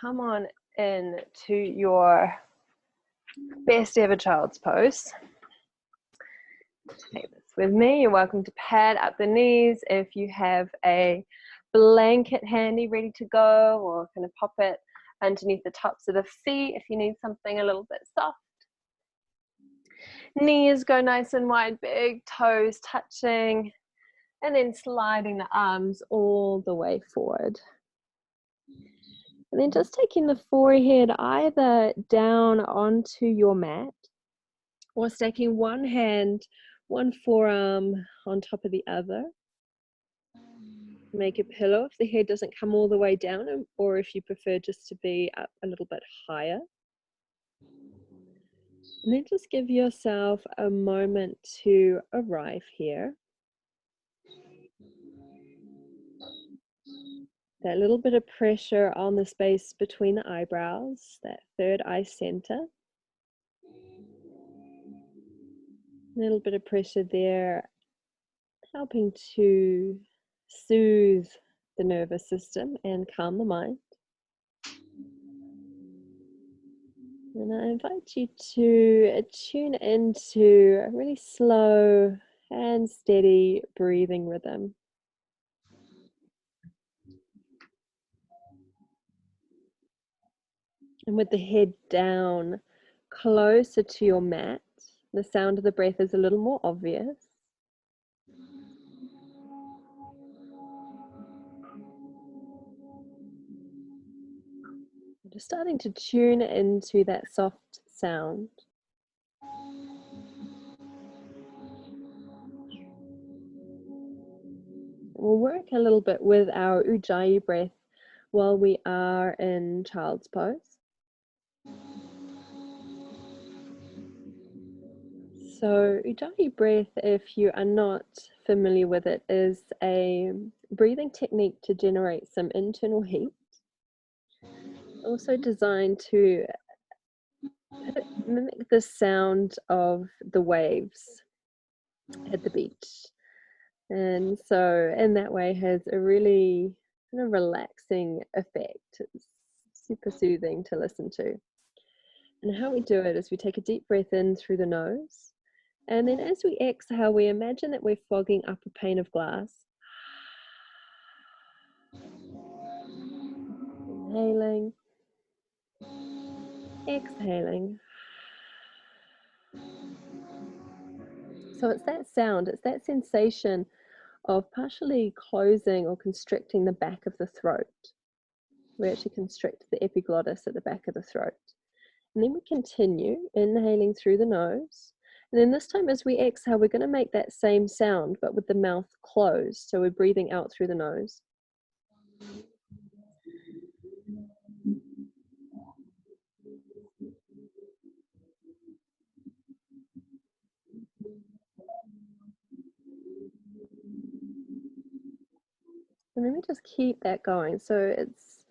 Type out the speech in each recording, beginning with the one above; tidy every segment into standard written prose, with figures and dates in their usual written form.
come on in to your best ever child's pose. Take this with me. You're welcome to pad up the knees. If you have a blanket handy ready to go, or kind of pop it underneath the tops of the feet if you need something a little bit soft. Knees go nice and wide, big toes touching, and then sliding the arms all the way forward. And then just taking the forehead either down onto your mat or staking one hand, one forearm on top of the other. Make a pillow if the head doesn't come all the way down, or if you prefer just to be up a little bit higher. And then just give yourself a moment to arrive here. That little bit of pressure on the space between the eyebrows, that third eye center. A little bit of pressure there, helping to soothe the nervous system and calm the mind. And I invite you to tune into a really slow and steady breathing rhythm. And with the head down closer to your mat, the sound of the breath is a little more obvious. Just starting to tune into that soft sound. We'll work a little bit with our Ujjayi breath while we are in child's pose. So Ujjayi breath, if you are not familiar with it, is a breathing technique to generate some internal heat. Also designed to mimic the sound of the waves at the beach. And so in that way has a really kind of relaxing effect. It's super soothing to listen to. And how we do it is we take a deep breath in through the nose. And then as we exhale, we imagine that we're fogging up a pane of glass. Inhaling. Exhaling. So it's that sound, it's that sensation of partially closing or constricting the back of the throat. We actually constrict the epiglottis at the back of the throat. And then we continue inhaling through the nose. And then this time as we exhale, we're going to make that same sound, but with the mouth closed. So we're breathing out through the nose. And then we just keep that going. So it's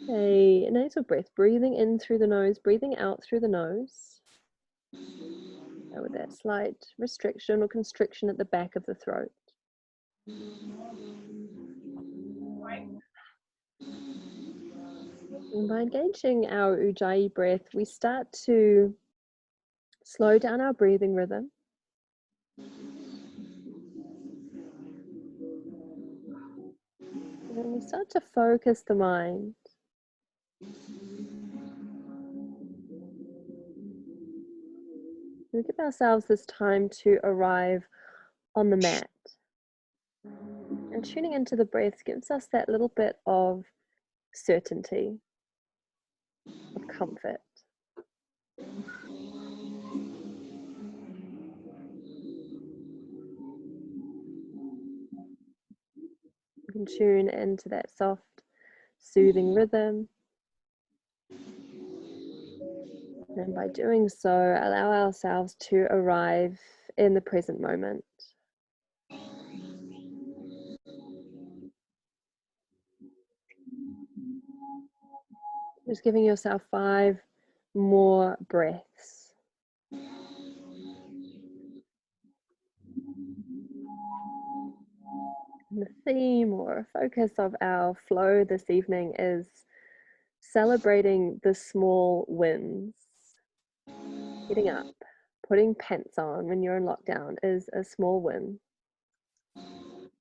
a nasal breath, breathing in through the nose, breathing out through the nose. With that slight restriction or constriction at the back of the throat. And by engaging our Ujjayi breath, we start to slow down our breathing rhythm. And we start to focus the mind. We give ourselves this time to arrive on the mat. And tuning into the breath gives us that little bit of certainty, of comfort. We can tune into that soft, soothing rhythm. And by doing so, allow ourselves to arrive in the present moment. Just giving yourself 5 more breaths. And the theme or focus of our flow this evening is celebrating the small wins. Getting up, putting pants on when you're in lockdown is a small win.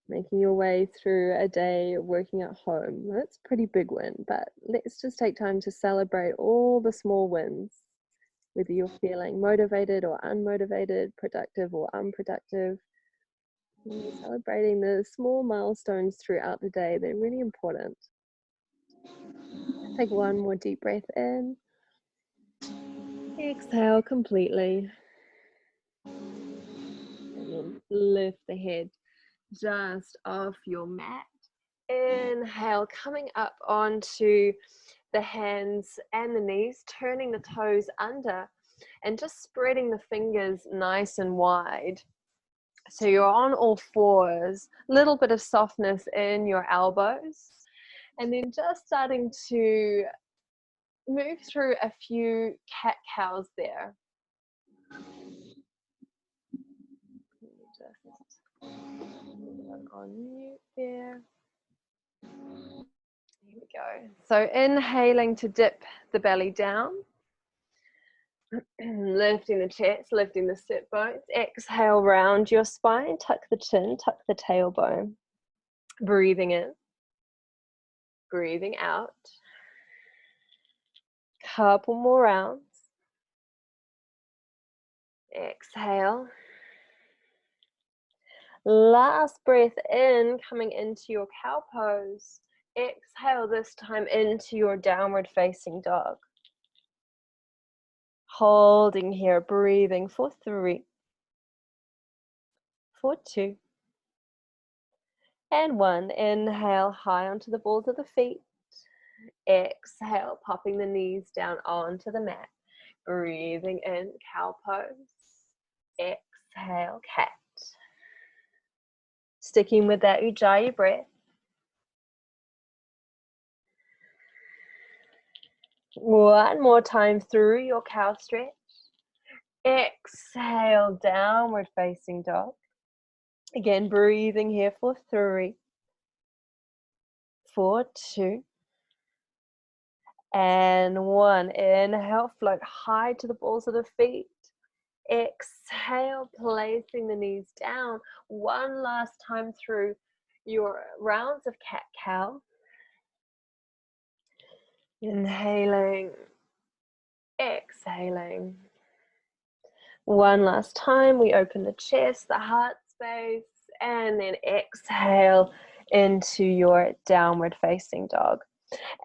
Making your way through a day working at home, that's a pretty big win, but let's just take time to celebrate all the small wins, whether you're feeling motivated or unmotivated, productive or unproductive. Celebrating the small milestones throughout the day, they're really important. Take one more deep breath in. Exhale completely. And then lift the head just off your mat. Inhale, coming up onto the hands and the knees, turning the toes under and just spreading the fingers nice and wide. So you're on all fours, a little bit of softness in your elbows, and then just starting to move through a few cat-cows there. Just on mute there. Here we go. So inhaling to dip the belly down. Lifting the chest, lifting the sit bones. Exhale, round your spine, tuck the chin, tuck the tailbone. Breathing in, breathing out. Couple more rounds. Exhale. Last breath in, coming into your cow pose. Exhale, this time into your downward facing dog. Holding here, breathing for 3, for 2, and 1. Inhale, high onto the balls of the feet. Exhale, popping the knees down onto the mat. Breathing in, cow pose. Exhale, cat. Sticking with that Ujjayi breath. One more time through your cow stretch. Exhale, downward facing dog. Again, breathing here for 3, for 2, and 1. Inhale, float high to the balls of the feet. Exhale, placing the knees down. One last time through your rounds of cat-cow. Inhaling, exhaling. One last time, we open the chest, the heart space, and then exhale into your downward facing dog.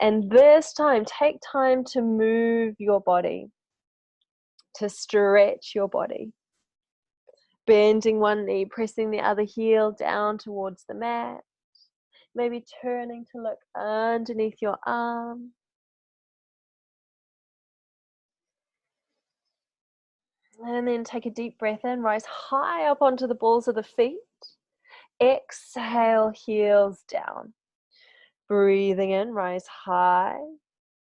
And this time, take time to move your body, to stretch your body. Bending one knee, pressing the other heel down towards the mat. Maybe turning to look underneath your arm. And then take a deep breath in, rise high up onto the balls of the feet. Exhale, heels down. Breathing in, rise high.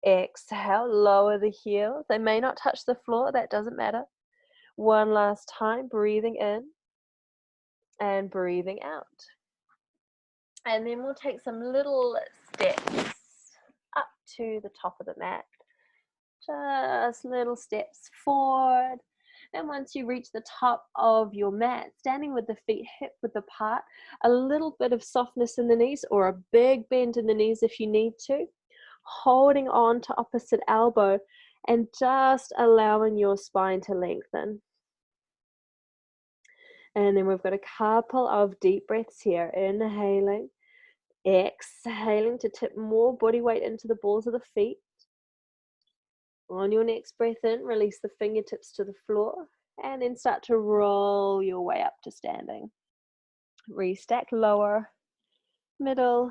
Exhale, lower the heels. They may not touch the floor, that doesn't matter. One last time, breathing in and breathing out. And then we'll take some little steps up to the top of the mat. Just little steps forward. And once you reach the top of your mat, standing with the feet hip width apart, a little bit of softness in the knees or a big bend in the knees if you need to, holding on to opposite elbow and just allowing your spine to lengthen. And then we've got a couple of deep breaths here. Inhaling, exhaling to tip more body weight into the balls of the feet. On your next breath in, release the fingertips to the floor and then start to roll your way up to standing. Restack lower, middle,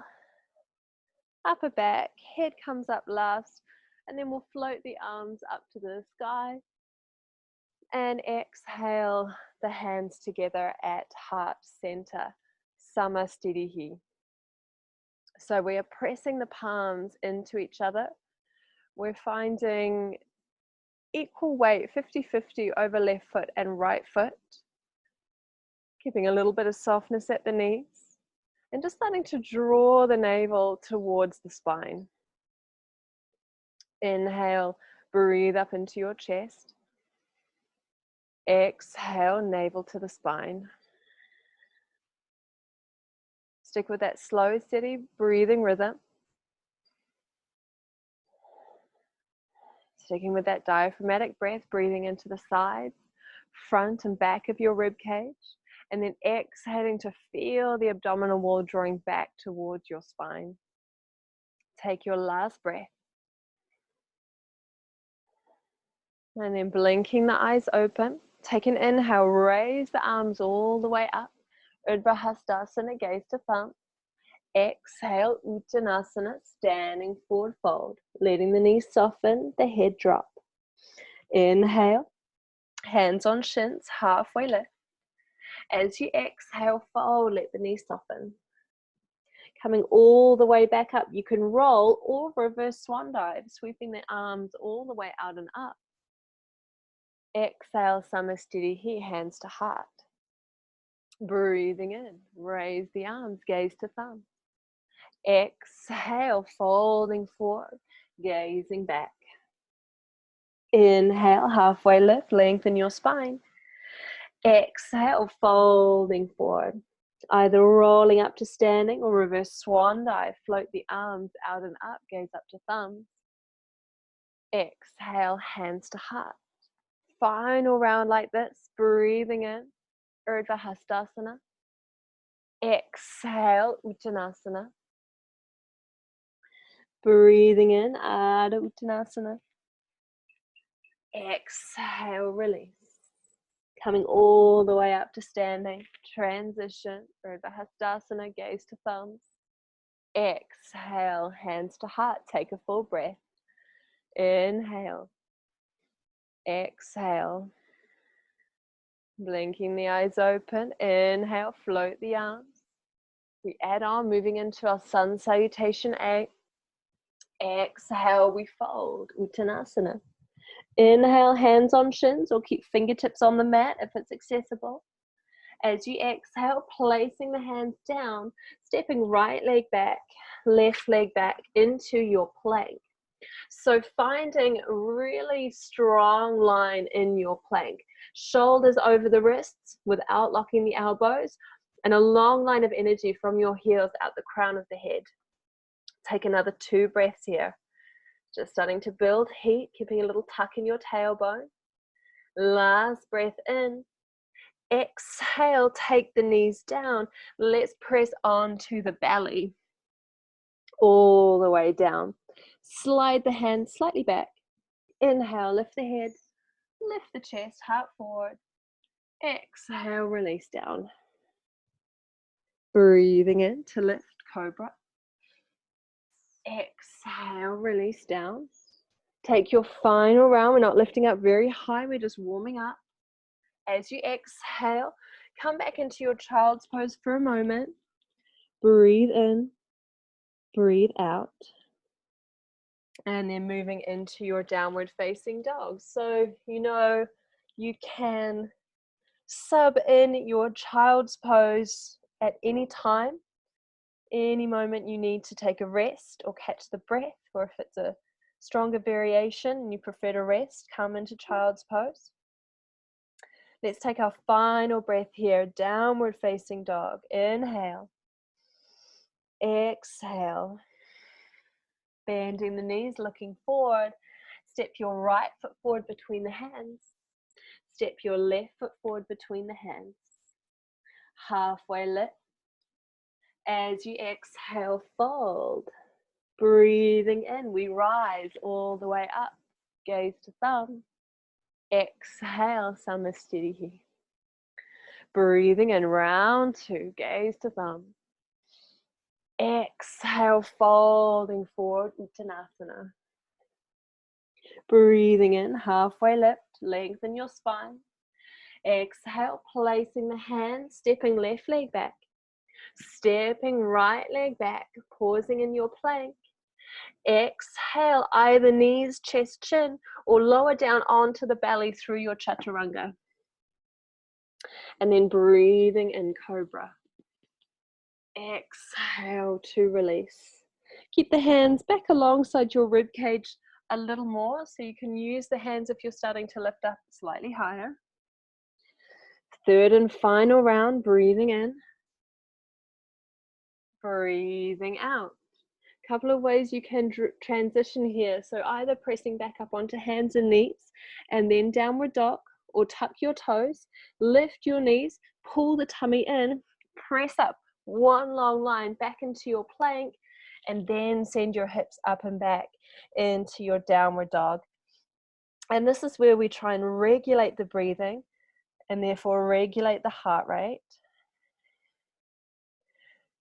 upper back, head comes up last, and then we'll float the arms up to the sky and exhale the hands together at heart center, Samastitihi. So we are pressing the palms into each other. We're finding equal weight, 50-50 over left foot and right foot. Keeping a little bit of softness at the knees. And just starting to draw the navel towards the spine. Inhale, breathe up into your chest. Exhale, navel to the spine. Stick with that slow, steady breathing rhythm. Sticking with that diaphragmatic breath, breathing into the sides, front and back of your rib cage, and then exhaling to feel the abdominal wall drawing back towards your spine. Take your last breath. And then blinking the eyes open, take an inhale, raise the arms all the way up. Urdhva Hastasana, gaze to thumb. Exhale, Uttanasana, standing forward fold, letting the knees soften, the head drop. Inhale, hands on shins, halfway lift. As you exhale, fold, let the knees soften. Coming all the way back up, you can roll or reverse swan dive, sweeping the arms all the way out and up. Exhale, Samasthiti here, hands to heart. Breathing in, raise the arms, gaze to thumb. Exhale, folding forward, gazing back. Inhale, halfway lift, lengthen your spine. Exhale, folding forward. Either rolling up to standing or reverse swan dive. Float the arms out and up, gaze up to thumbs. Exhale, hands to heart. Final round like this, breathing in, Urdhva Hastasana. Exhale, Uttanasana. Breathing in, Adho Uttanasana. Exhale, release. Coming all the way up to standing, transition, Urdhva Hastasana, gaze to thumbs. Exhale, hands to heart, take a full breath. Inhale. Exhale. Blinking the eyes open. Inhale, float the arms. We add on, moving into our sun salutation. Exhale, we fold, Uttanasana. Inhale, hands on shins, or keep fingertips on the mat if it's accessible. As you exhale, placing the hands down, stepping right leg back, left leg back into your plank. So finding a really strong line in your plank. Shoulders over the wrists without locking the elbows, and a long line of energy from your heels out the crown of the head. Take another 2 breaths here. Just starting to build heat, keeping a little tuck in your tailbone. Last breath in. Exhale, take the knees down. Let's press onto the belly. All the way down. Slide the hands slightly back. Inhale, lift the head. Lift the chest, heart forward. Exhale, release down. Breathing in to lift, cobra. Exhale, release down. Take your final round. We're not lifting up very high. We're just warming up. As you exhale, come back into your child's pose for a moment. Breathe in, breathe out. And then moving into your downward facing dog. So, you can sub in your child's pose at any time, any moment you need to take a rest or catch the breath, or if it's a stronger variation and you prefer to rest, come into child's pose. Let's take our final breath here, downward facing dog. Inhale, exhale. Bending the knees, looking forward. Step your right foot forward between the hands. Step your left foot forward between the hands. Halfway lift. As you exhale, fold. Breathing in, we rise all the way up. Gaze to thumb. Exhale, Samasthiti. Breathing in, round 2. Gaze to thumb. Exhale, folding forward, Uttanasana. Breathing in, halfway lift, lengthen your spine. Exhale, placing the hands, stepping left leg back. Stepping right leg back, pausing in your plank. Exhale, either knees, chest, chin, or lower down onto the belly through your Chaturanga. And then breathing in, cobra. Exhale to release. Keep the hands back alongside your rib cage, a little more, so you can use the hands if you're starting to lift up slightly higher. Third and final round, breathing in, breathing out. Couple of ways you can transition here. So either pressing back up onto hands and knees and then downward dog, or tuck your toes, lift your knees, pull the tummy in, press up one long line back into your plank, and then send your hips up and back into your downward dog. And this is where we try and regulate the breathing and therefore regulate the heart rate.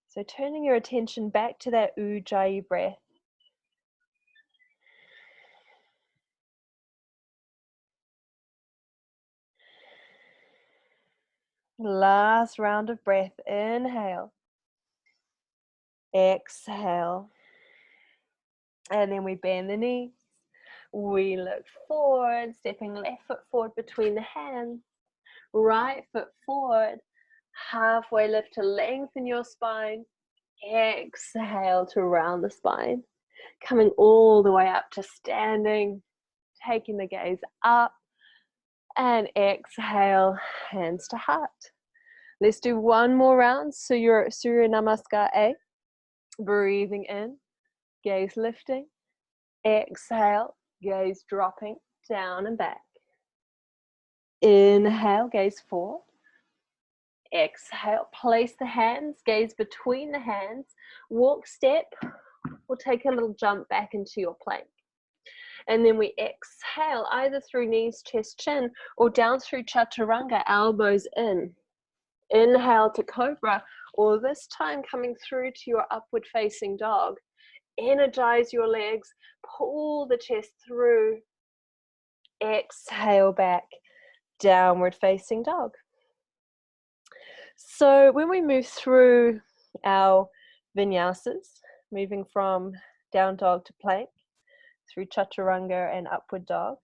So turning your attention back to that Ujjayi breath. Last round of breath. Inhale. Exhale. And then we bend the knees. We look forward, stepping left foot forward between the hands. Right foot forward. Halfway lift to lengthen your spine. Exhale to round the spine. Coming all the way up to standing. Taking the gaze up. And exhale, hands to heart. Let's do one more round. So you're Surya Namaskar A. Breathing in, gaze lifting. Exhale, gaze dropping down and back. Inhale, gaze forward. Exhale, place the hands, gaze between the hands. Walk, step, or take a little jump back into your plank. And then we exhale either through knees, chest, chin, or down through Chaturanga, elbows in. Inhale to Cobra, or this time coming through to your upward facing dog. Energize your legs, pull the chest through. Exhale back, downward facing dog. So when we move through our vinyasas, moving from down dog to plank, through Chaturanga and upward dog,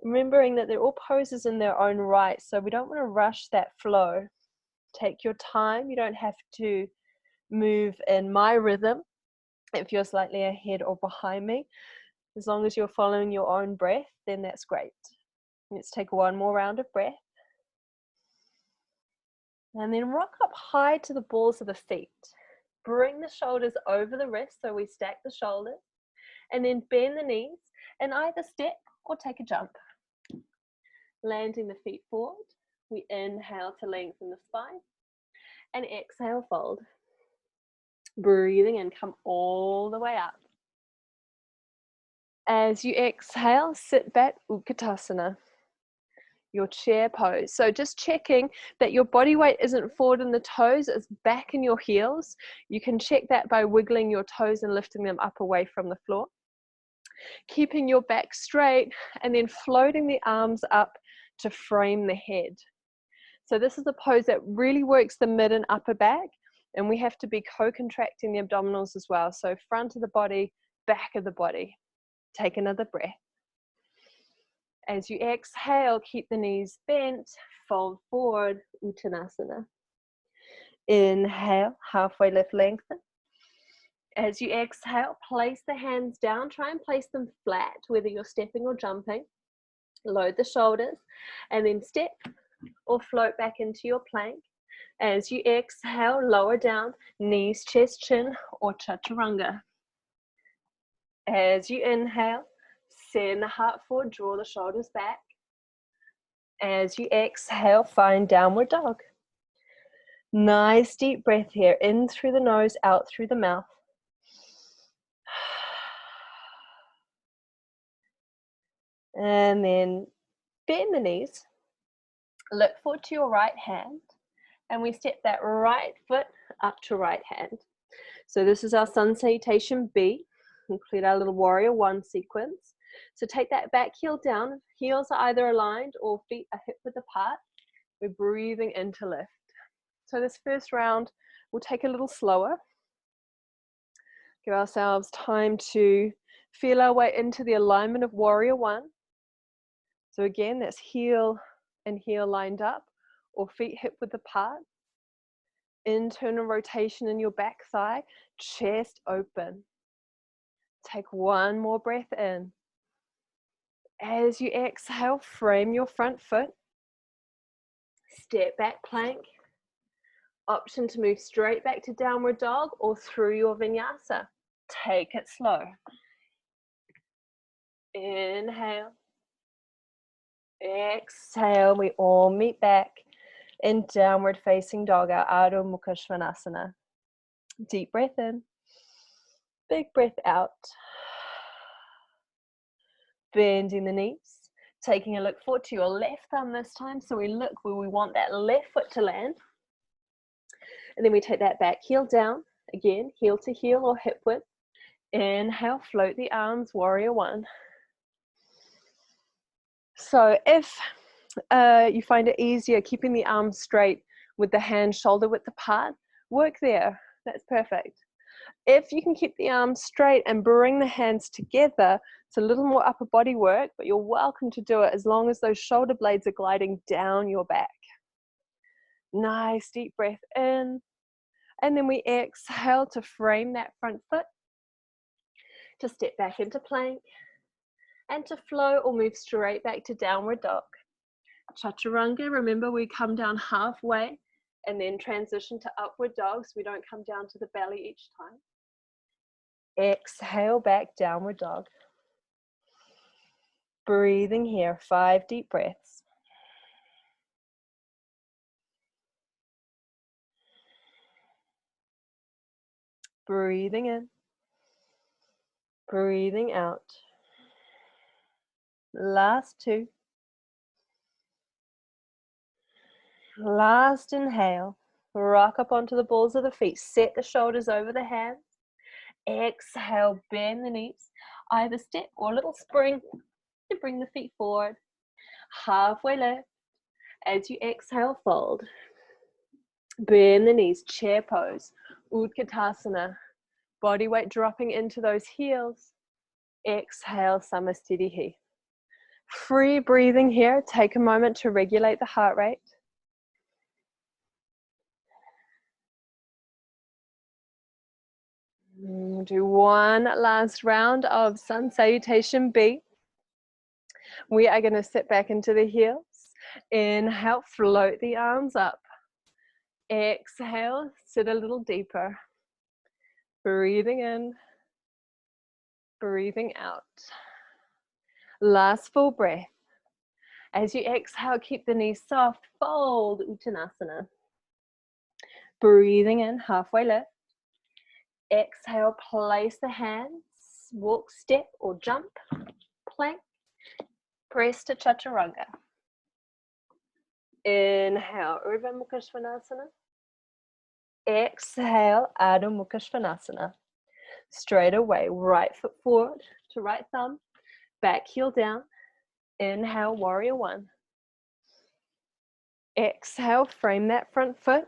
remembering that they're all poses in their own right, so we don't want to rush that flow. Take your time. You don't have to move in my rhythm if you're slightly ahead or behind me. As long as you're following your own breath, then that's great. Let's take one more round of breath. And then rock up high to the balls of the feet. Bring the shoulders over the wrists, so we stack the shoulders. And then bend the knees and either step or take a jump. Landing the feet forward. We inhale to lengthen the spine. And exhale, fold. Breathing in, come all the way up. As you exhale, sit back, Uttanasana, your chair pose. So just checking that your body weight isn't forward in the toes, it's back in your heels. You can check that by wiggling your toes and lifting them up away from the floor. Keeping your back straight and then floating the arms up to frame the head. So this is a pose that really works the mid and upper back, and we have to be co-contracting the abdominals as well. So front of the body, back of the body. Take another breath. As you exhale, keep the knees bent, fold forward, Uttanasana. Inhale, halfway lift, lengthen. As you exhale, place the hands down, try and place them flat, whether you're stepping or jumping. Load the shoulders, and then step or float back into your plank. As you exhale, lower down, knees, chest, chin, or Chaturanga. As you inhale, send the heart forward, draw the shoulders back. As you exhale, find downward dog. Nice deep breath here, in through the nose, out through the mouth. And then bend the knees, look forward to your right hand, and we step that right foot up to right hand. So this is our Sun Salutation B. Include our little Warrior One sequence. So take that back heel down. Heels are either aligned or feet are hip width apart. We're breathing in to lift. So this first round, we'll take a little slower. Give ourselves time to feel our way into the alignment of Warrior One. So again, that's heel and heel lined up, or feet hip width apart. Internal rotation in your back thigh, chest open. Take one more breath in. As you exhale, frame your front foot. Step back plank. Option to move straight back to downward dog or through your vinyasa. Take it slow. Inhale. Exhale. We all meet back in downward facing dog, our Adho Mukha Svanasana. Deep breath in. Big breath out. Bending the knees. Taking a look forward to your left thumb this time. So we look where we want that left foot to land. And then we take that back heel down. Again, heel to heel or hip width. Inhale, float the arms, warrior one. So if you find it easier keeping the arms straight with the hands shoulder width apart, work there. That's perfect. If you can keep the arms straight and bring the hands together, it's a little more upper body work, but you're welcome to do it as long as those shoulder blades are gliding down your back. Nice deep breath in. And then we exhale to frame that front foot, to step back into plank, and to flow or move straight back to downward dog. Chaturanga, remember we come down halfway and then transition to upward dog, so we don't come down to the belly each time. Exhale back, downward dog. Breathing here, 5 deep breaths. Breathing in. Breathing out. Last 2. Last inhale. Rock up onto the balls of the feet. Set the shoulders over the hands. Exhale, bend the knees. Either step or a little spring to bring the feet forward. Halfway lift. As you exhale, fold. Bend the knees, chair pose. Uttanasana. Body weight dropping into those heels. Exhale, Samastitihi. Free breathing here. Take a moment to regulate the heart rate. Do one last round of Sun Salutation B. We are going to sit back into the heels. Inhale, float the arms up. Exhale, sit a little deeper. Breathing in, breathing out. Last full breath. As you exhale, keep the knees soft. Fold, Uttanasana. Breathing in, halfway lift. Exhale, place the hands. Walk, step or jump. Plank. Press to Chaturanga. Inhale, Urdhva Mukha Svanasana. Exhale, Adho Mukha Svanasana. Straight away, right foot forward to right thumb. Back heel down. Inhale, warrior one. Exhale, frame that front foot.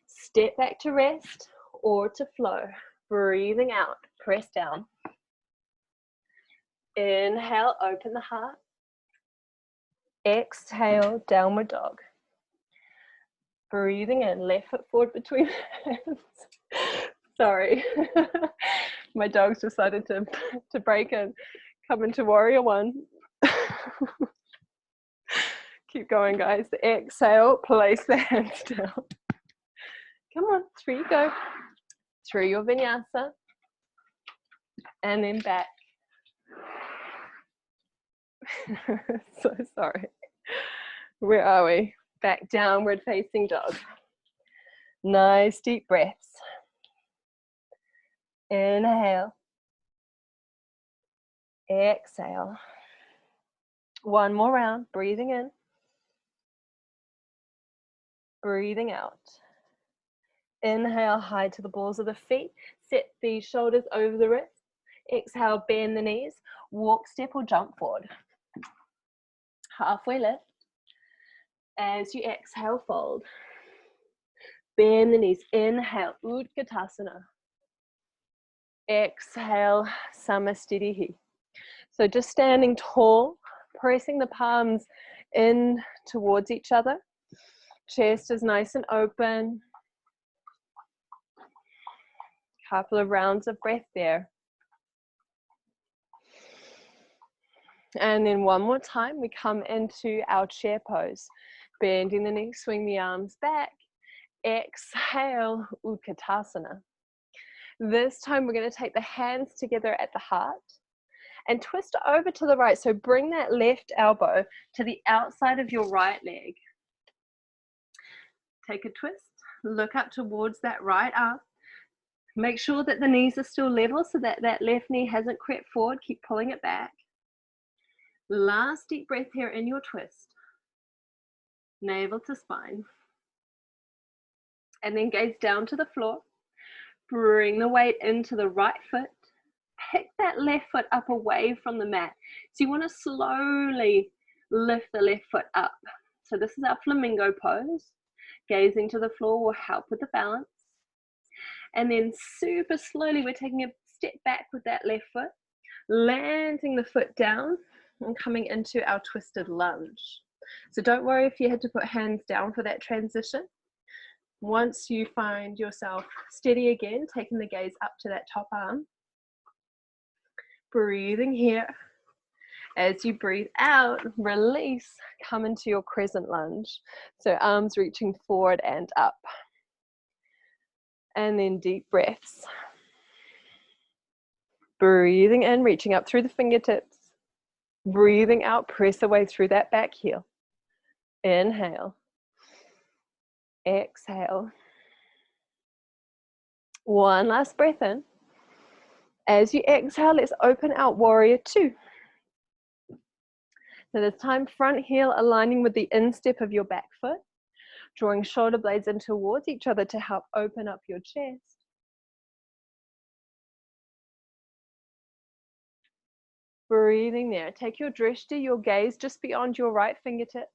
Step back to rest or to flow. Breathing out, press down. Inhale, open the heart. Exhale, downward dog. Breathing in, left foot forward between hands. Sorry. My dogs decided to break and come into warrior one. Keep going, guys. Exhale, place the hands down. Come on, through you go. Through your vinyasa. And then back. So sorry. Where are we? Back, downward facing dog. Nice deep breaths. Inhale. Exhale. One more round. Breathing in. Breathing out. Inhale, high to the balls of the feet. Set the shoulders over the wrists. Exhale, bend the knees. Walk, step or jump forward. Halfway lift. As you exhale, fold. Bend the knees. Inhale, Utkatasana. Exhale, Samastitihi. So just standing tall, pressing the palms in towards each other. Chest is nice and open. Couple of rounds of breath there. And then one more time, we come into our chair pose. Bending the neck, swing the arms back. Exhale, Uttanasana. This time we're going to take the hands together at the heart and twist over to the right. So bring that left elbow to the outside of your right leg. Take a twist, look up towards that right arm. Make sure that the knees are still level so that that left knee hasn't crept forward. Keep pulling it back. Last deep breath here in your twist. Navel to spine. And then gaze down to the floor. Bring the weight into the right foot. Pick that left foot up away from the mat. So you want to slowly lift the left foot up. So this is our Flamingo Pose. Gazing to the floor will help with the balance. And then super slowly, we're taking a step back with that left foot, landing the foot down and coming into our twisted lunge. So don't worry if you had to put hands down for that transition. Once you find yourself steady again, taking the gaze up to that top arm, breathing here. As you breathe out, release, come into your Crescent Lunge. So arms reaching forward and up. And then deep breaths. Breathing in, reaching up through the fingertips. Breathing out, press away through that back heel. Inhale. Exhale. One last breath in. As you exhale, let's open out Warrior Two. So this time, front heel aligning with the instep of your back foot, drawing shoulder blades in towards each other to help open up your chest. Breathing there. Take your drishti, your gaze just beyond your right fingertips.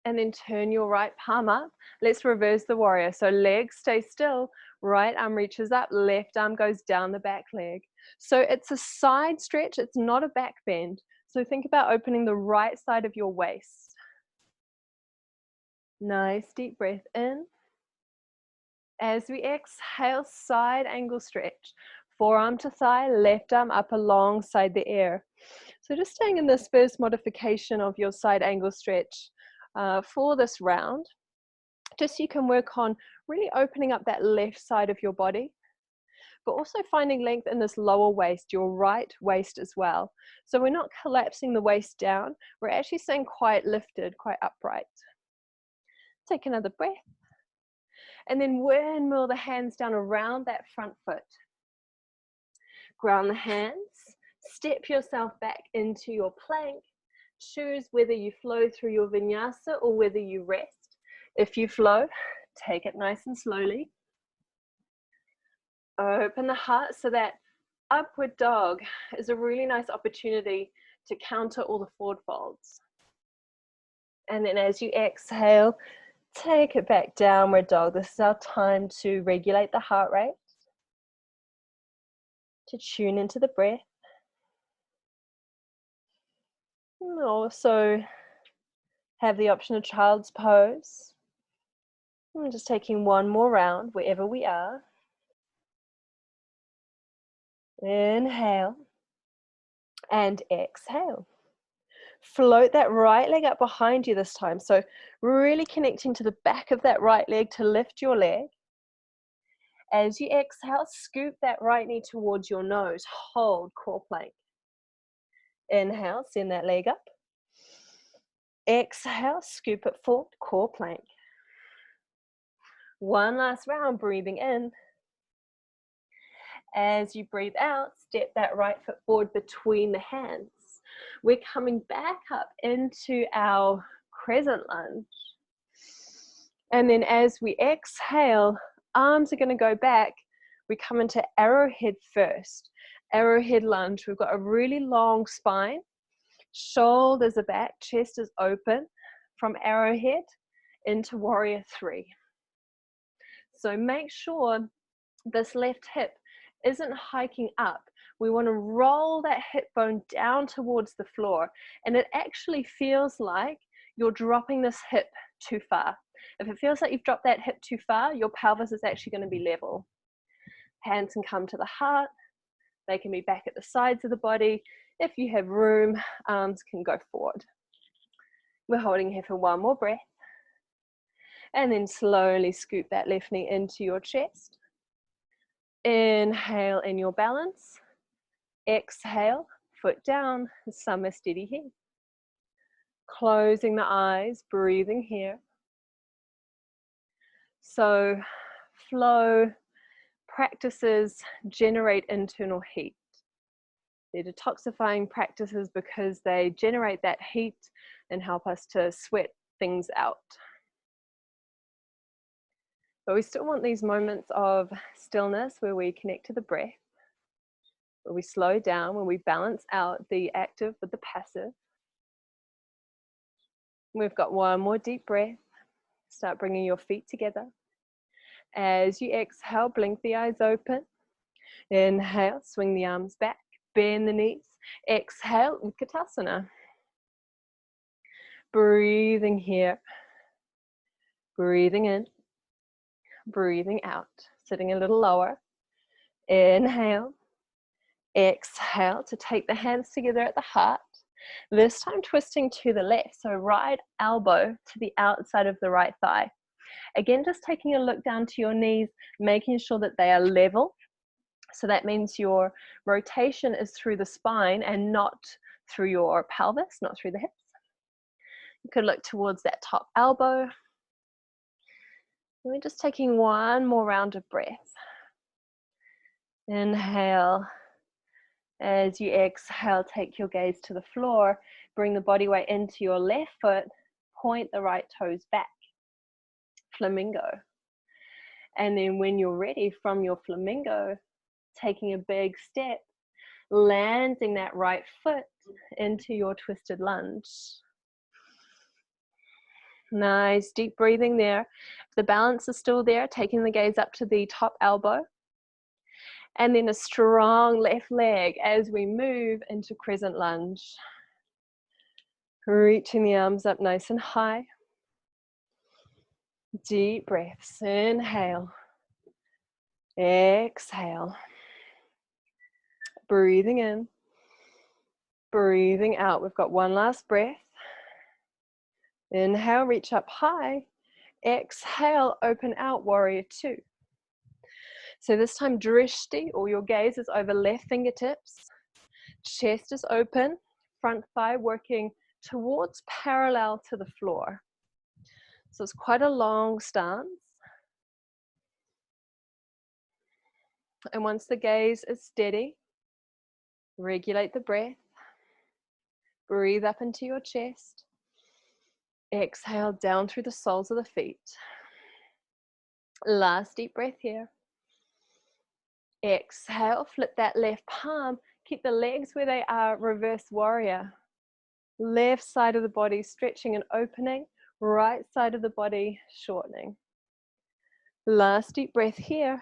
And then turn your right palm up. Let's reverse the warrior. So legs stay still, right arm reaches up, left arm goes down the back leg. So it's a side stretch, it's not a back bend. So think about opening the right side of your waist. Nice deep breath in. As we exhale, side angle stretch. Forearm to thigh, left arm up alongside the air. So just staying in this first modification of your side angle stretch for this round, just so you can work on really opening up that left side of your body, but also finding length in this lower waist, your right waist as well. So we're not collapsing the waist down, we're actually staying quite lifted, quite upright. Take another breath. And then windmill the hands down around that front foot. Ground the hands, step yourself back into your plank. Choose whether you flow through your vinyasa or whether you rest. If you flow, take it nice and slowly. Open the heart so that upward dog is a really nice opportunity to counter all the forward folds. And then as you exhale, take it back, downward dog. This is our time to regulate the heart rate, to tune into the breath. And also have the option of child's pose. I'm just taking one more round wherever we are. Inhale and exhale. Float that right leg up behind you this time. So really connecting to the back of that right leg to lift your leg. As you exhale, scoop that right knee towards your nose. Hold core plank. Inhale, send that leg up. Exhale, scoop it forward, core plank. One last round, breathing in. As you breathe out, step that right foot forward between the hands. We're coming back up into our Crescent Lunge. And then as we exhale, arms are going to go back. We come into Arrowhead first. Arrowhead Lunge. We've got a really long spine. Shoulders are back, chest is open from Arrowhead into Warrior Three. So make sure this left hip isn't hiking up. We want to roll that hip bone down towards the floor, and it actually feels like you're dropping this hip too far. If it feels like you've dropped that hip too far, your pelvis is actually going to be level. Hands can come to the heart, They can be back at the sides of the body. If you have room, arms can go forward. We're holding here for one more breath. And then slowly scoop that left knee into your chest. Inhale in your balance. Exhale, foot down, somewhere steady here. Closing the eyes, breathing here. So flow practices generate internal heat. They're detoxifying practices because they generate that heat and help us to sweat things out. But we still want these moments of stillness where we connect to the breath, where we slow down, where we balance out the active with the passive. We've got one more deep breath. Start bringing your feet together. As you exhale, blink the eyes open. Inhale, swing the arms back, bend the knees. Exhale, Uttanasana. Breathing here. Breathing in. Breathing out. Sitting a little lower. Inhale. Exhale to take the hands together at the heart. This time twisting to the left. So right elbow to the outside of the right thigh. Again, just taking a look down to your knees, making sure that they are level. So that means your rotation is through the spine and not through your pelvis, not through the hips. You could look towards that top elbow. And we're just taking one more round of breath. Inhale. As you exhale, take your gaze to the floor. Bring the body weight into your left foot. Point the right toes back. Flamingo. And then when you're ready from your flamingo, taking a big step, landing that right foot into your twisted lunge. Nice, deep breathing there. If the balance is still there, taking the gaze up to the top elbow. And then a strong left leg as we move into Crescent Lunge. Reaching the arms up nice and high. Deep breaths. Inhale. Exhale. Breathing in. Breathing out. We've got one last breath. Inhale, reach up high. Exhale, open out, warrior two. So this time drishti, or your gaze is over left fingertips. Chest is open, front thigh working towards parallel to the floor. So it's quite a long stance. And once the gaze is steady, regulate the breath. Breathe up into your chest. Exhale down through the soles of the feet. Last deep breath here. Exhale, flip that left palm. Keep the legs where they are, reverse warrior. Left side of the body stretching and opening. Right side of the body shortening. Last deep breath here.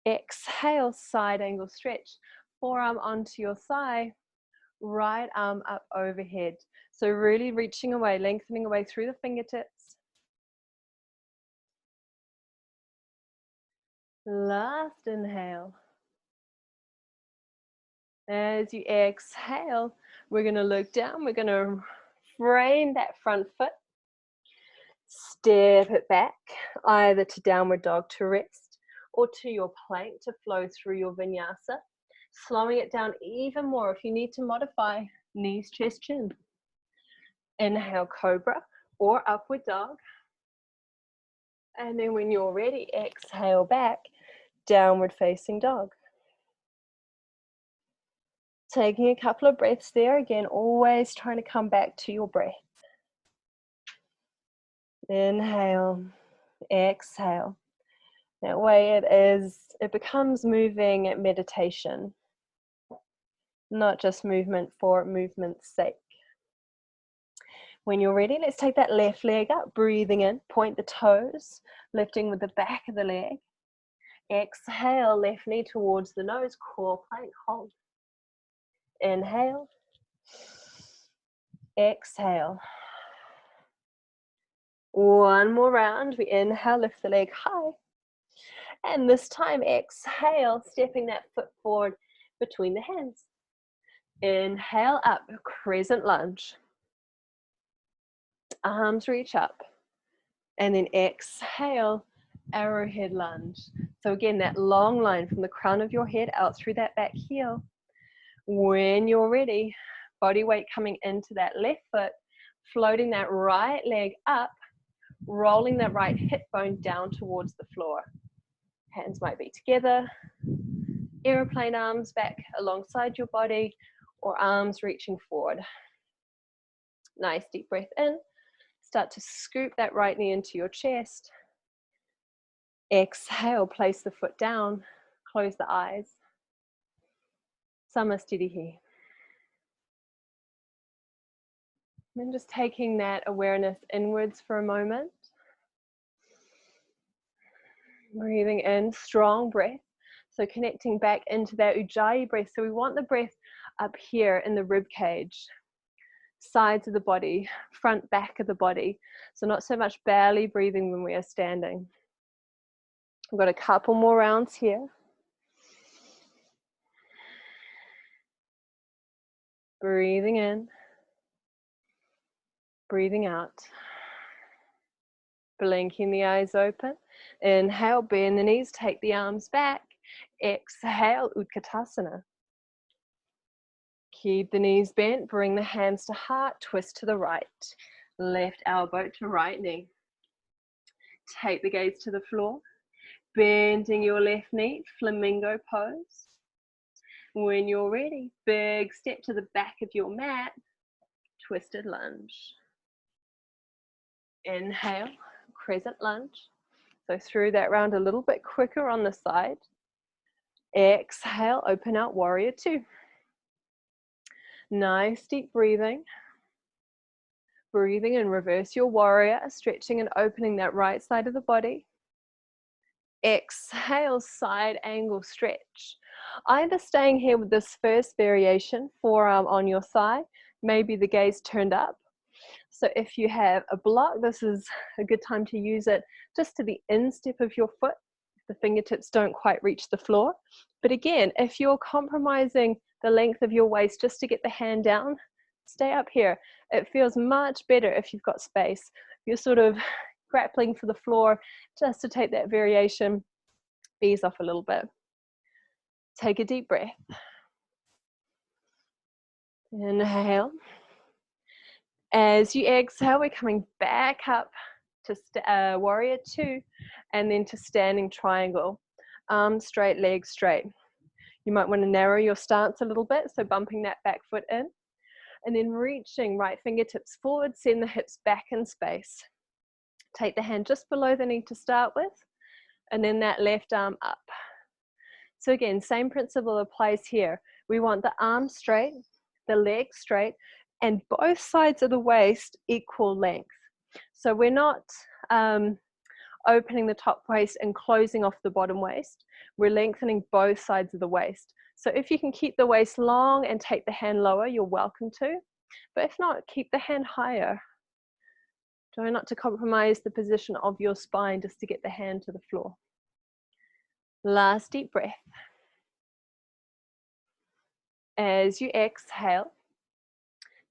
Exhale, side angle stretch. Forearm onto your thigh. Right arm up overhead. So really reaching away, lengthening away through the fingertips. Last inhale. As you exhale, we're going to look down. We're going to frame that front foot. Step it back, either to downward dog to rest or to your plank to flow through your vinyasa. Slowing it down even more if you need to modify knees, chest, chin. Inhale, cobra or upward dog. And then when you're ready, exhale back, downward facing dog. Taking a couple of breaths there. Again, always trying to come back to your breath. Inhale, exhale. That way it becomes moving meditation, not just movement for movement's sake. When you're ready, let's take that left leg up, breathing in, point the toes, lifting with the back of the leg. Exhale, left knee towards the nose, core plank, hold. Inhale. Exhale. One more round. We inhale, lift the leg high. And this time, exhale, stepping that foot forward between the hands. Inhale up, Crescent Lunge. Arms reach up. And then exhale, Arrowhead Lunge. So again, that long line from the crown of your head out through that back heel. When you're ready, body weight coming into that left foot, floating that right leg up, rolling that right hip bone down towards the floor. Hands might be together, aeroplane arms back alongside your body, or arms reaching forward. Nice deep breath in. Start to scoop that right knee into your chest. Exhale, place the foot down, close the eyes. Samastitihi. And just taking that awareness inwards for a moment. Breathing in, strong breath. So connecting back into that Ujjayi breath. So we want the breath up here in the rib cage, sides of the body, front, back of the body. So not so much belly breathing when we are standing. We've got a couple more rounds here. Breathing in, breathing out. Blinking the eyes open. Inhale, bend the knees, take the arms back. Exhale, Uttanasana. Keep the knees bent, bring the hands to heart, twist to the right. Left elbow to right knee. Take the gaze to the floor. Bending your left knee, Flamingo Pose. When you're ready, big step to the back of your mat, Twisted Lunge. Inhale, Crescent Lunge. So through that round a little bit quicker on the side. Exhale, open out Warrior Two. Nice deep breathing. Breathing in, reverse your warrior, stretching and opening that right side of the body. Exhale, side angle stretch. Either staying here with this first variation, forearm on your thigh, maybe the gaze turned up. So if you have a block, this is a good time to use it just to the instep of your foot. The fingertips don't quite reach the floor. But again, if you're compromising the length of your waist just to get the hand down, stay up here. It feels much better if you've got space. You're sort of grappling for the floor just to take that variation, ease off a little bit. Take a deep breath. Inhale. As you exhale, we're coming back up to Warrior Two and then to Standing Triangle. Arms straight, legs straight. You might want to narrow your stance a little bit, so bumping that back foot in. And then reaching right fingertips forward, send the hips back in space. Take the hand just below the knee to start with, and then that left arm up. So again, same principle applies here. We want the arm straight, the leg straight, and both sides of the waist equal length. So we're not opening the top waist and closing off the bottom waist. We're lengthening both sides of the waist. So if you can keep the waist long and take the hand lower, you're welcome to. But if not, keep the hand higher. Try not to compromise the position of your spine just to get the hand to the floor. Last deep breath. As you exhale,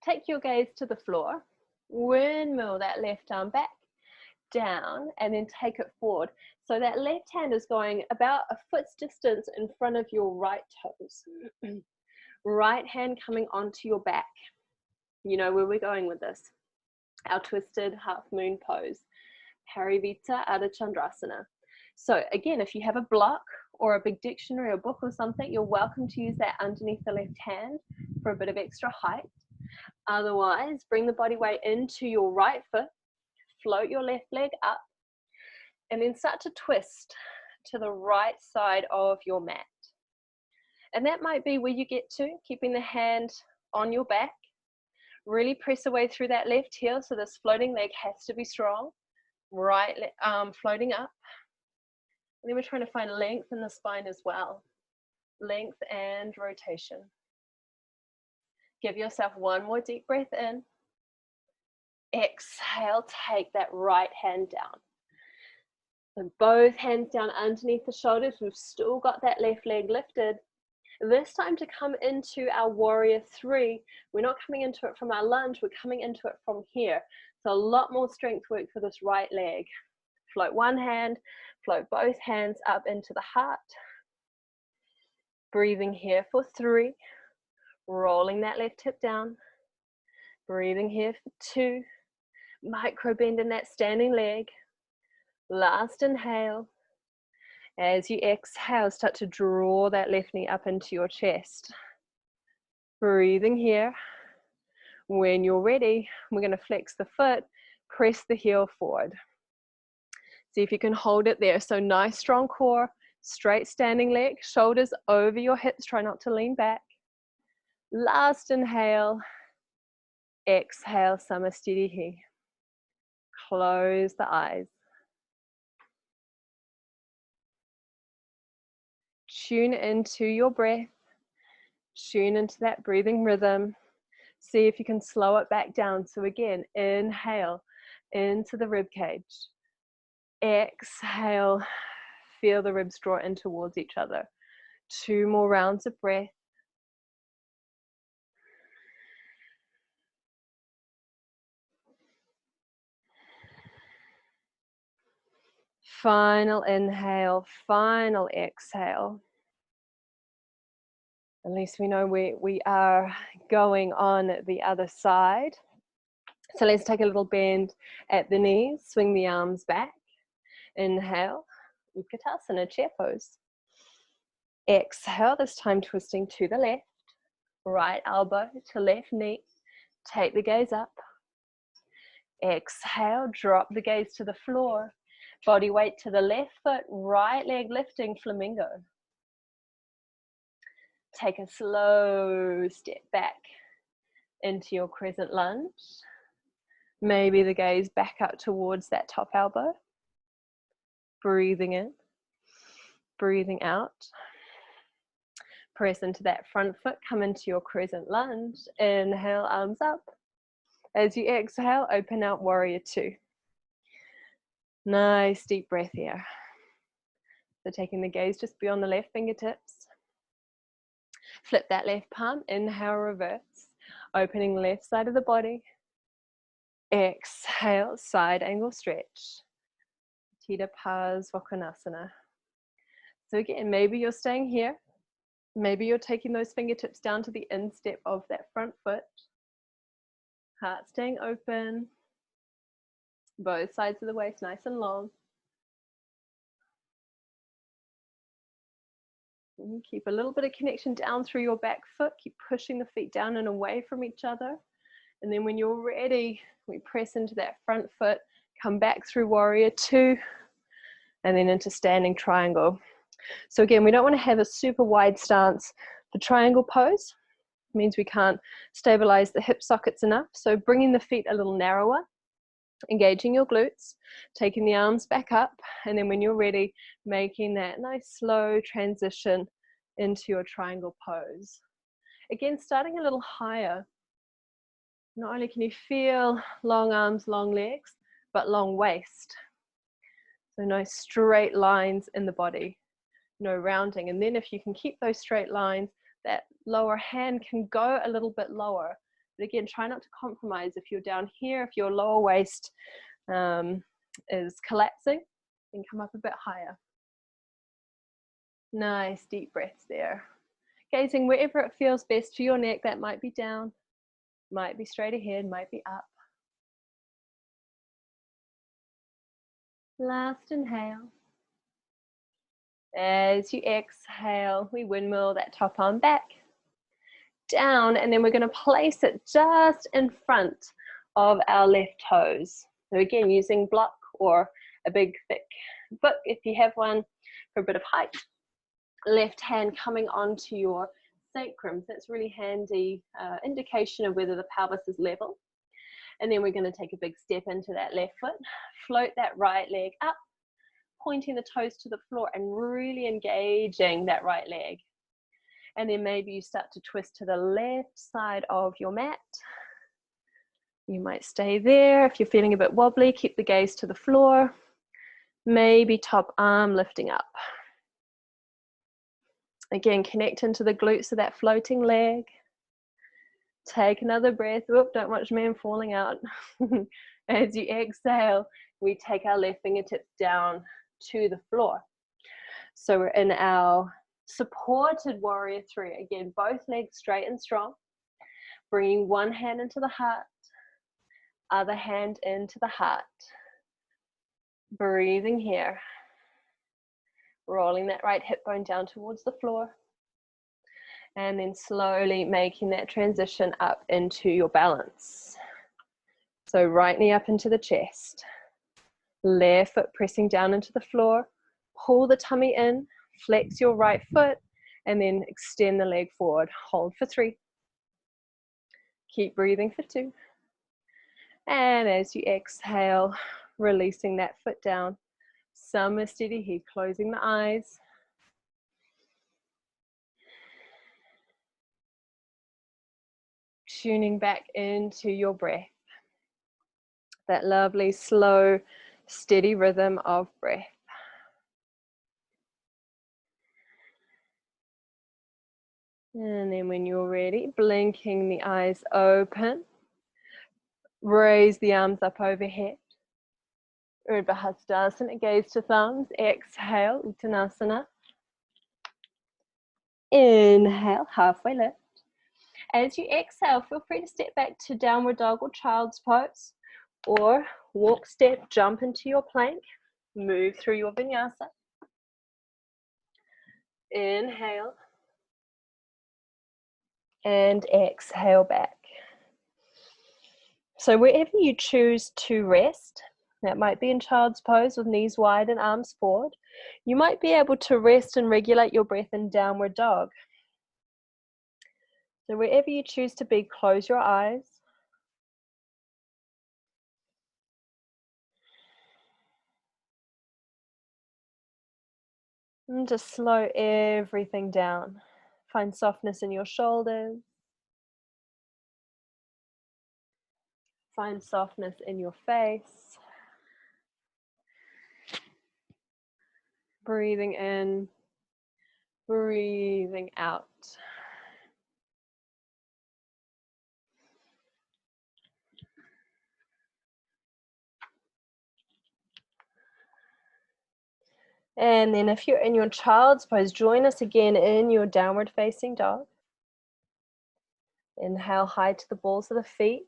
take your gaze to the floor. Windmill that left arm back, down, and then take it forward. So that left hand is going about a foot's distance in front of your right toes. Right hand coming onto your back. You know where we're going with this. Our twisted half moon pose. Parivita out of Chandrasana. So again, if you have a block or a big dictionary or book or something, you're welcome to use that underneath the left hand for a bit of extra height. Otherwise, bring the body weight into your right foot, float your left leg up, and then start to twist to the right side of your mat. And that might be where you get to, keeping the hand on your back. Really press away through that left heel, so this floating leg has to be strong. Right arm floating up. And then we're trying to find length in the spine as well. Length and rotation. Give yourself one more deep breath in. Exhale, take that right hand down. So both hands down underneath the shoulders. We've still got that left leg lifted. This time to come into our warrior three. We're not coming into it from our lunge, we're coming into it from here. So a lot more strength work for this right leg. Float one hand, float both hands up into the heart. Breathing here for 3. Rolling that left hip down. Breathing here for 2. Micro bend in that standing leg. Last inhale. As you exhale, start to draw that left knee up into your chest. Breathing here. When you're ready, we're going to flex the foot, press the heel forward. See if you can hold it there. So nice strong core, straight standing leg, shoulders over your hips, try not to lean back. Last inhale, exhale, Samastitihi. Close the eyes. Tune into your breath. Tune into that breathing rhythm. See if you can slow it back down. So again, inhale into the rib cage. Exhale, feel the ribs draw in towards each other. 2 more rounds of breath. Final inhale, final exhale. At least we know we are going on the other side. So let's take a little bend at the knees, swing the arms back. Inhale, Uttanasana, chair pose. Exhale, this time twisting to the left. Right elbow to left knee. Take the gaze up. Exhale, drop the gaze to the floor. Body weight to the left foot, right leg lifting, flamingo. Take a slow step back into your crescent lunge. Maybe the gaze back up towards that top elbow. Breathing in, breathing out. Press into that front foot, come into your crescent lunge. Inhale, arms up. As you exhale, open out warrior 2. Nice deep breath here. So taking the gaze just beyond the left fingertips. Flip that left palm, inhale, reverse. Opening left side of the body. Exhale, side angle stretch. Tita Pasvakonasana. So again, maybe you're staying here. Maybe you're taking those fingertips down to the instep of that front foot. Heart staying open. Both sides of the waist nice and long. And keep a little bit of connection down through your back foot. Keep pushing the feet down and away from each other. And then when you're ready, we press into that front foot, come back through warrior 2, and then into standing triangle. So again, we don't want to have a super wide stance. The triangle pose means we can't stabilize the hip sockets enough. So bringing the feet a little narrower, engaging your glutes, taking the arms back up, and then when you're ready, making that nice slow transition into your triangle pose. Again, starting a little higher. Not only can you feel long arms, long legs, but long waist. So nice straight lines in the body, no rounding. And then if you can keep those straight lines, that lower hand can go a little bit lower. But again, try not to compromise. If you're down here, if your lower waist is collapsing, then come up a bit higher. Nice deep breaths there. Gazing wherever it feels best for your neck. That might be down, might be straight ahead, might be up. Last inhale. As you exhale, we windmill that top arm back, down, and then we're going to place it just in front of our left toes. So again, using block or a big thick book if you have one for a bit of height. Left hand coming onto your sacrum. So that's really handy indication of whether the pelvis is level. And then we're going to take a big step into that left foot. Float that right leg up, pointing the toes to the floor and really engaging that right leg. And then maybe you start to twist to the left side of your mat. You might stay there. If you're feeling a bit wobbly, keep the gaze to the floor. Maybe top arm lifting up. Again, connect into the glutes of that floating leg. Take another breath. Whoop, don't watch me, I'm falling out. As you exhale, we take our left fingertips down to the floor. So we're in our supported warrior three. Again, both legs straight and strong. Bringing one hand into the heart, other hand into the heart. Breathing here. Rolling that right hip bone down towards the floor. And then slowly making that transition up into your balance. So right knee up into the chest. Left foot pressing down into the floor. Pull the tummy in, flex your right foot, and then extend the leg forward. Hold for 3. Keep breathing for 2. And as you exhale, releasing that foot down. Some steady head, closing the eyes. Tuning back into your breath. That lovely, slow, steady rhythm of breath. And then when you're ready, blinking the eyes open. Raise the arms up overhead. Urdhva Hastasana, gaze to thumbs. Exhale, Uttanasana. Inhale, halfway lift. As you exhale, feel free to step back to downward dog or child's pose. Or walk, step, jump into your plank. Move through your vinyasa. Inhale. And exhale back. So wherever you choose to rest, that might be in child's pose with knees wide and arms forward, you might be able to rest and regulate your breath in downward dog. So wherever you choose to be, close your eyes. And just slow everything down. Find softness in your shoulders. Find softness in your face. Breathing in, breathing out. And then if you're in your child's pose, join us again in your downward facing dog. Inhale, high to the balls of the feet.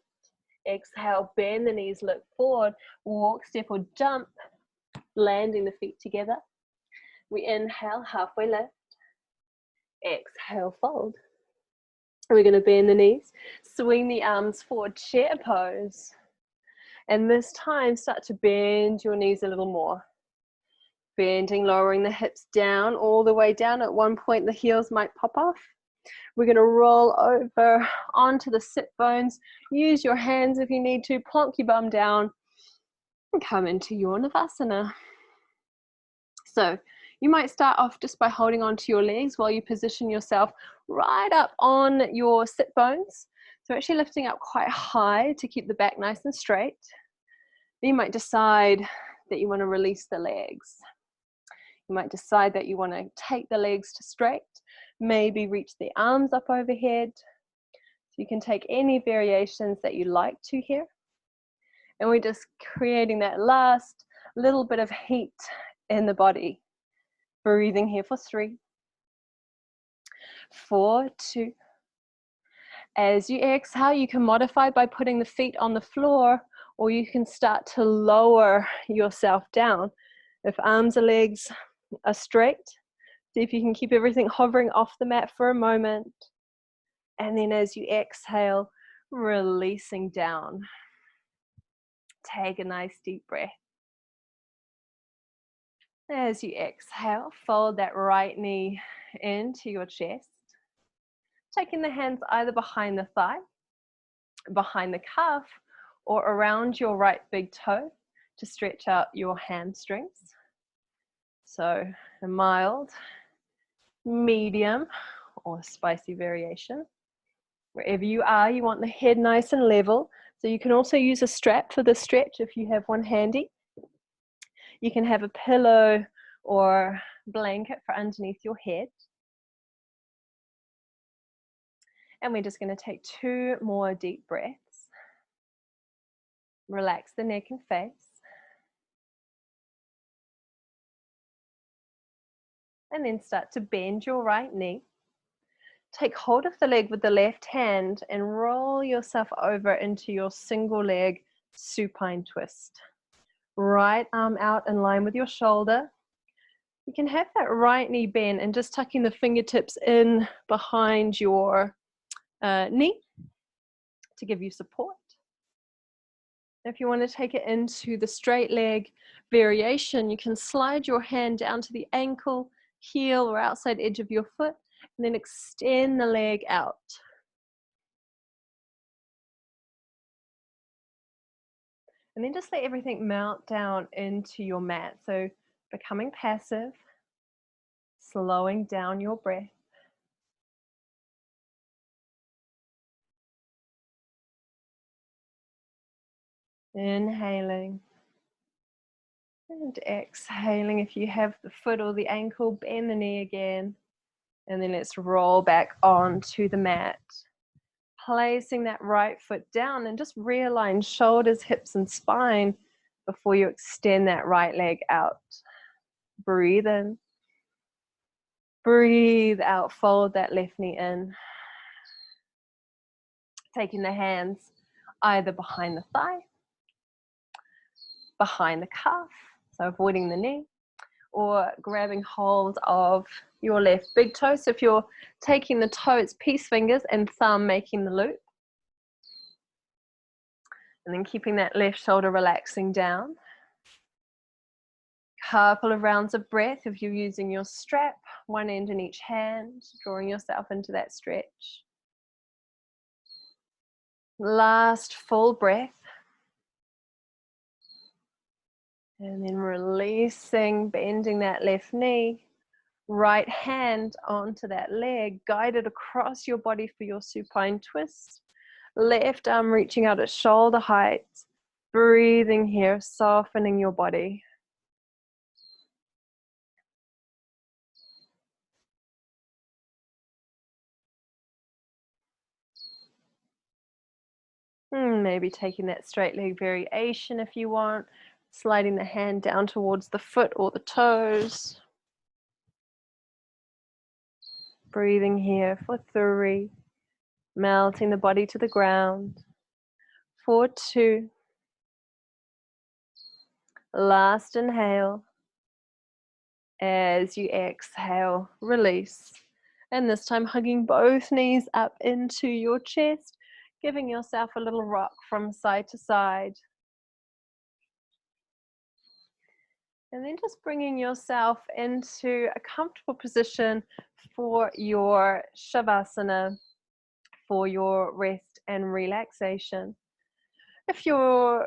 Exhale, bend the knees, look forward, walk, step or jump, landing the feet together. We inhale, halfway lift. Exhale, fold. We're going to bend the knees, swing the arms forward, chair pose. And this time, start to bend your knees a little more. Bending, lowering the hips down, all the way down. At one point, the heels might pop off. We're going to roll over onto the sit bones. Use your hands if you need to. Plonk your bum down and come into your Navasana. So you might start off just by holding onto your legs while you position yourself right up on your sit bones. So actually lifting up quite high to keep the back nice and straight. Then you might decide that you want to release the legs. You might decide that you want to take the legs to straight. Maybe reach the arms up overhead. So you can take any variations that you like to here. And we're just creating that last little bit of heat in the body. Breathing here for 3, 4, 2. As you exhale, you can modify by putting the feet on the floor, or you can start to lower yourself down. If arms or legs are straight, see if you can keep everything hovering off the mat for a moment. And then as you exhale, releasing down. Take a nice deep breath. As you exhale, fold that right knee into your chest. Taking the hands either behind the thigh, behind the calf, or around your right big toe to stretch out your hamstrings. So a mild, medium, or spicy variation. Wherever you are, you want the head nice and level. So you can also use a strap for the stretch if you have one handy. You can have a pillow or blanket for underneath your head. And we're just going to take 2 more deep breaths. Relax the neck and face. And then start to bend your right knee. Take hold of the leg with the left hand and roll yourself over into your single leg supine twist. Right arm out in line with your shoulder. You can have that right knee bent and just tucking the fingertips in behind your knee to give you support. If you want to take it into the straight leg variation, you can slide your hand down to the ankle, heel, or outside edge of your foot, and then extend the leg out. And then just let everything melt down into your mat. So becoming passive, slowing down your breath. Inhaling and exhaling. If you have the foot or the ankle, bend the knee again. And then let's roll back onto the mat. Placing that right foot down and just realign shoulders, hips, and spine before you extend that right leg out. Breathe in. Breathe out. Fold that left knee in. Taking the hands either behind the thigh, behind the calf, so avoiding the knee, or grabbing hold of your left big toe. So if you're taking the toe, it's peace fingers and thumb making the loop. And then keeping that left shoulder relaxing down. Couple of rounds of breath if you're using your strap, one end in each hand, drawing yourself into that stretch. Last full breath. And then releasing, bending that left knee. Right hand onto that leg, guided across your body for your supine twist. Left arm reaching out at shoulder height. Breathing here, softening your body. Maybe taking that straight leg variation if you want. Sliding the hand down towards the foot or the toes. Breathing here for 3. Melting the body to the ground. For 2. Last inhale. As you exhale, release. And this time hugging both knees up into your chest, giving yourself a little rock from side to side. And then just bringing yourself into a comfortable position for your Shavasana, for your rest and relaxation. If you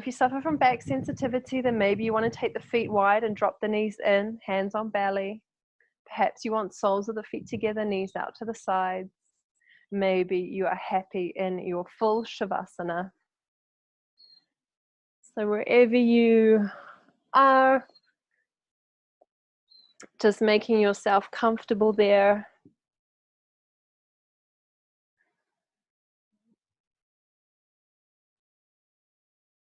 suffer from back sensitivity, then maybe you want to take the feet wide and drop the knees in, hands on belly. Perhaps you want soles of the feet together, knees out to the sides. Maybe you are happy in your full Shavasana. So wherever you are, just making yourself comfortable there.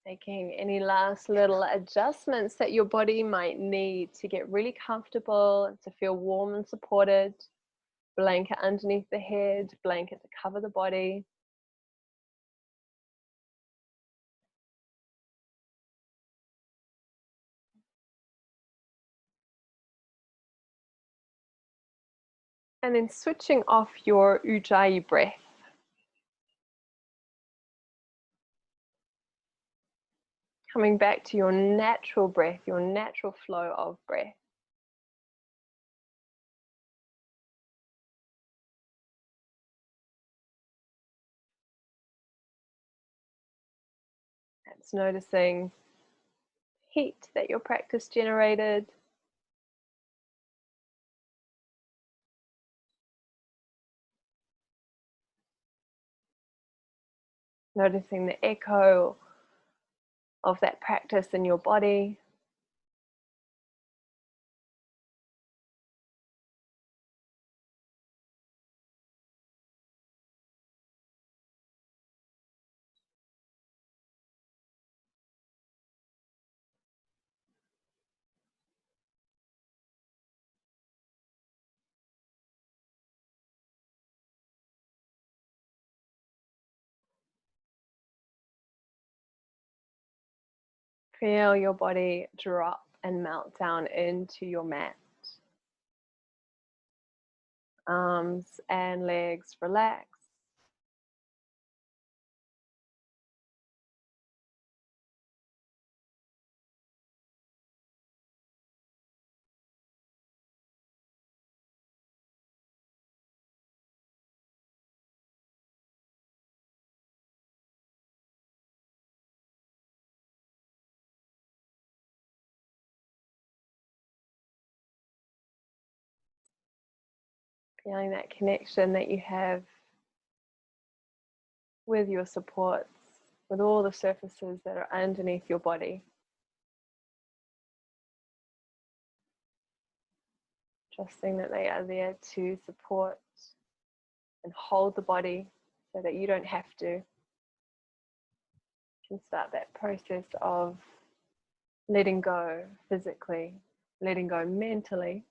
Making any last little adjustments that your body might need to get really comfortable and to feel warm and supported. Blanket underneath the head, blanket to cover the body. And then switching off your Ujjayi breath. Coming back to your natural breath, your natural flow of breath. That's noticing heat that your practice generated. Noticing the echo of that practice in your body. Feel your body drop and melt down into your mat. Arms and legs relax. Feeling that connection that you have with your supports, with all the surfaces that are underneath your body. Trusting that they are there to support and hold the body so that you don't have to. You can start that process of letting go physically, letting go mentally.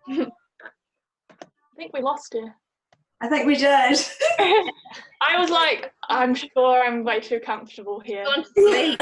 I think we lost you. I think we did. I was like, I'm sure I'm way too comfortable here. Gone to sleep.